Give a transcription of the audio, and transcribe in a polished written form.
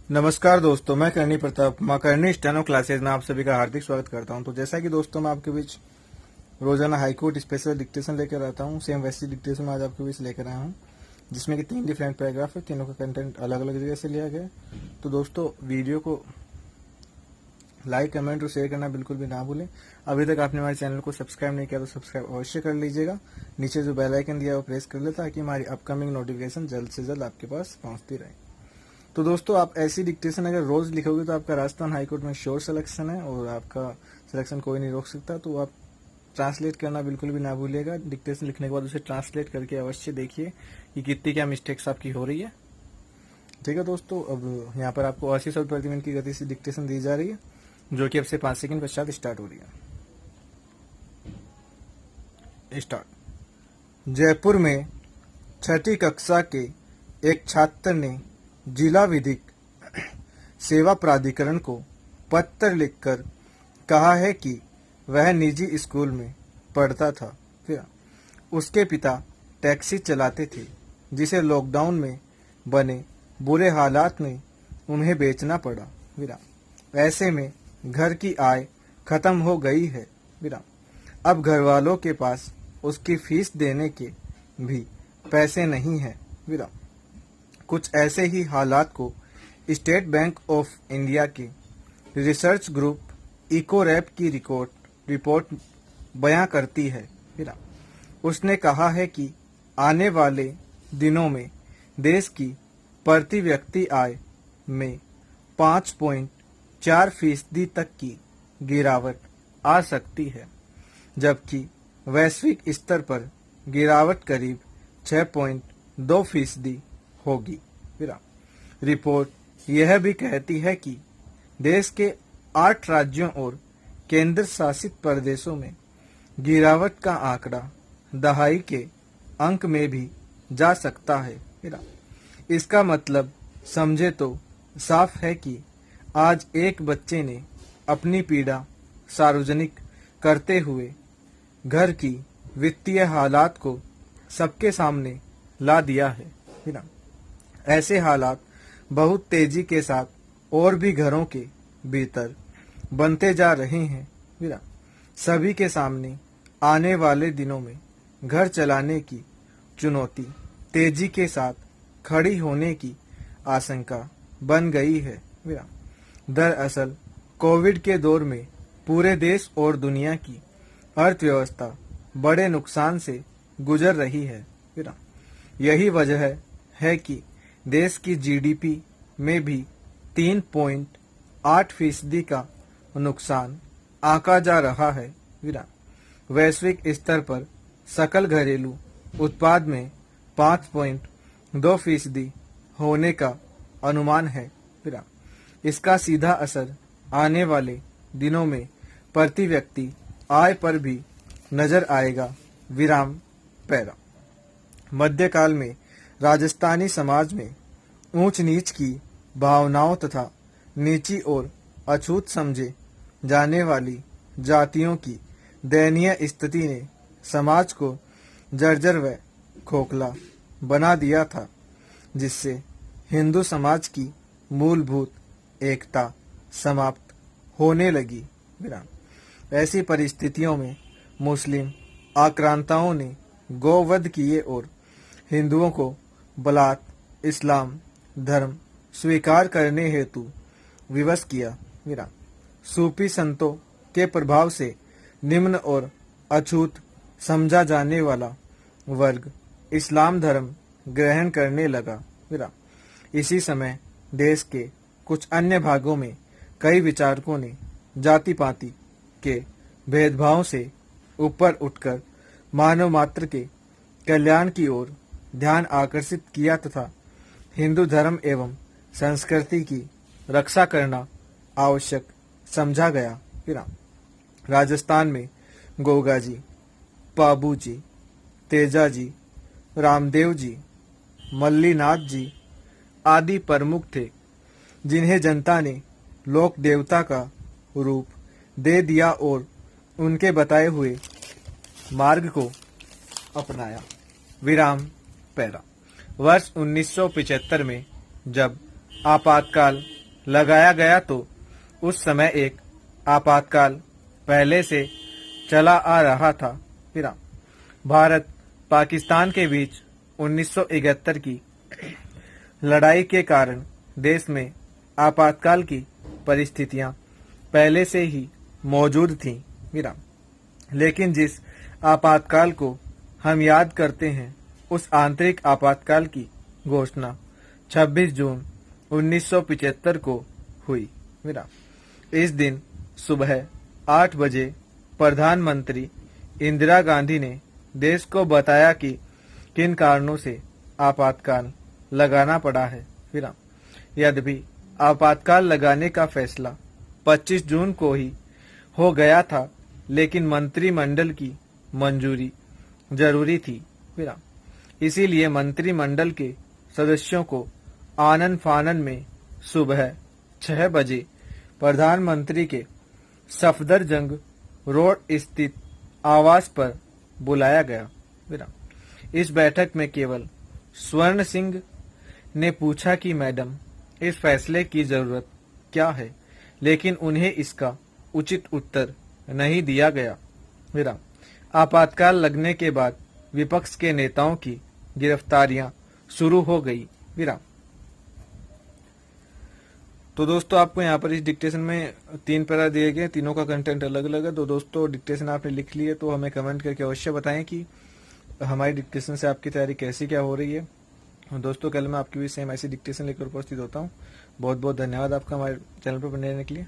नमस्कार दोस्तों, मैं करणी प्रताप माँ करणी स्टेनो क्लासेज में आप सभी का हार्दिक स्वागत करता हूं। तो जैसा कि दोस्तों मैं आपके बीच रोजाना हाईकोर्ट स्पेशल डिक्टेशन लेकर आता हूं, सेम वैसी डिक्टेशन आज आपके बीच लेकर आया हूं, जिसमें कि 3 डिफरेंट पैराग्राफ है। तीनों का कंटेंट अलग अलग जगह से लिया गया है। तो दोस्तों वीडियो को लाइक, कमेंट और शेयर करना बिल्कुल भी ना भूलें। अभी तक आपने हमारे चैनल को सब्सक्राइब नहीं किया तो सब्सक्राइब अवश्य कर लीजिएगा। नीचे जो बेल आइकन दिया है वो प्रेस कर ले, ताकि हमारी अपकमिंग नोटिफिकेशन जल्द से जल्द आपके पास पहुंचती रहे। तो दोस्तों आप ऐसी डिक्टेशन अगर रोज लिखोगे तो आपका राजस्थान हाईकोर्ट में श्योर सिलेक्शन है और आपका सिलेक्शन कोई नहीं रोक सकता। तो आप ट्रांसलेट करना बिल्कुल भी ना भूलिएगा। डिक्टेशन लिखने के बाद उसे ट्रांसलेट करके अवश्य देखिए कि कितनी क्या मिस्टेक्स आपकी हो रही है। ठीक है दोस्तों, अब यहाँ पर आपको 80 शब्द प्रति मिनट की गति से डिक्टेशन दी जा रही है, जो कि अब से 5 सेकंड पश्चात स्टार्ट हो रही है। स्टार्ट। जयपुर में 6ठी कक्षा के एक छात्र ने जिला विधिक सेवा प्राधिकरण को पत्र लिखकर कहा है कि वह निजी स्कूल में पढ़ता था। फिर उसके पिता टैक्सी चलाते थे, जिसे लॉकडाउन में बने बुरे हालात में उन्हें बेचना पड़ा। विराम। ऐसे में घर की आय खत्म हो गई है। विराम। अब घर वालों के पास उसकी फीस देने के भी पैसे नहीं है। विराम। कुछ ऐसे ही हालात को स्टेट बैंक ऑफ इंडिया के रिसर्च ग्रुप इकोरैप की रिपोर्ट बयां करती है। उसने कहा है कि आने वाले दिनों में देश की प्रति व्यक्ति आय में 5.4% तक की गिरावट आ सकती है, जबकि वैश्विक स्तर पर गिरावट करीब 6.2% होगी। रिपोर्ट यह भी कहती है कि देश के 8 राज्यों और केंद्र शासित प्रदेशों में गिरावट का आंकड़ा दहाई के अंक में भी जा सकता है। इसका मतलब समझे तो साफ है कि आज एक बच्चे ने अपनी पीड़ा सार्वजनिक करते हुए घर की वित्तीय हालात को सबके सामने ला दिया है। ऐसे हालात बहुत तेजी के साथ और भी घरों के भीतर बनते जा रहे हैं। सभी के सामने आने वाले दिनों में घर चलाने की चुनौती तेजी के साथ खड़ी होने की आशंका बन गई है। दरअसल कोविड के दौर में पूरे देश और दुनिया की अर्थव्यवस्था बड़े नुकसान से गुजर रही है। यही वजह है कि देश की जीडीपी में भी 3.8% का नुकसान आंका जा रहा है। वैश्विक स्तर पर सकल घरेलू उत्पाद में 5.2% होने का अनुमान है। इसका सीधा असर आने वाले दिनों में प्रति व्यक्ति आय पर भी नजर आएगा। विराम पैरा। मध्यकाल में राजस्थानी समाज में ऊंच नीच की भावनाओं तथा नीची और अछूत समझे जाने वाली जातियों की दयनीय स्थिति ने समाज को जर्जर व खोखला बना दिया था, जिससे हिंदू समाज की मूलभूत एकता समाप्त होने लगी। ऐसी परिस्थितियों में मुस्लिम आक्रांताओं ने गोवध किए और हिंदुओं को बलात् इस्लाम धर्म स्वीकार करने हेतु विवश किया। सूफी संतों के प्रभाव से निम्न और अछूत समझा जाने वाला वर्ग इस्लाम धर्म ग्रहण करने लगा। इसी समय देश के कुछ अन्य भागों में कई विचारकों ने जाति पाति के भेदभाव से ऊपर उठकर मानव मात्र के कल्याण की ओर ध्यान आकर्षित किया तथा हिंदू धर्म एवं संस्कृति की रक्षा करना आवश्यक समझा गया। राजस्थान में गोगा जी, पाबू जी, तेजा जी, रामदेव जी, मल्लीनाथ जी आदि प्रमुख थे, जिन्हें जनता ने लोक देवता का रूप दे दिया और उनके बताए हुए मार्ग को अपनाया। विराम पैरा। वर्ष 1975 में जब आपातकाल लगाया गया तो उस समय एक आपातकाल पहले से चला आ रहा था। विराम। भारत पाकिस्तान के बीच 1971 की लड़ाई के कारण देश में आपातकाल की परिस्थितियां पहले से ही मौजूद थीं। विराम। लेकिन जिस आपातकाल को हम याद करते हैं, उस आंतरिक आपातकाल की घोषणा 26 जून 1975 को हुई। विराम। इस दिन सुबह 8 बजे प्रधानमंत्री इंदिरा गांधी ने देश को बताया कि किन कारणों से आपातकाल लगाना पड़ा है। विराम। यद्यपि आपातकाल लगाने का फैसला 25 जून को ही हो गया था, लेकिन मंत्रिमंडल की मंजूरी जरूरी थी। विराम। इसीलिए मंत्रिमंडल के सदस्यों को आनन फानन में सुबह 6 बजे प्रधानमंत्री के सफदरजंग रोड स्थित आवास पर बुलाया गया। विराम। इस बैठक में केवल स्वर्ण सिंह ने पूछा कि मैडम, इस फैसले की जरूरत क्या है, लेकिन उन्हें इसका उचित उत्तर नहीं दिया गया। विराम। आपातकाल लगने के बाद विपक्ष के नेताओं की गिरफ्तारियां शुरू हो गई। विराम। तो दोस्तों, आपको यहाँ पर इस डिक्टेशन में 3 पैरा दिए गए, तीनों का कंटेंट अलग अलग है। तो दोस्तों, डिक्टेशन आपने लिख लिए तो हमें कमेंट करके अवश्य बताएं कि हमारी डिक्टेशन से आपकी तैयारी कैसी क्या हो रही है। दोस्तों, कल मैं आपकी भी सेम ऐसी डिक्टेशन लेकर उपस्थित होता हूँ। बहुत बहुत धन्यवाद आपका हमारे चैनल पर बने रहने के लिए।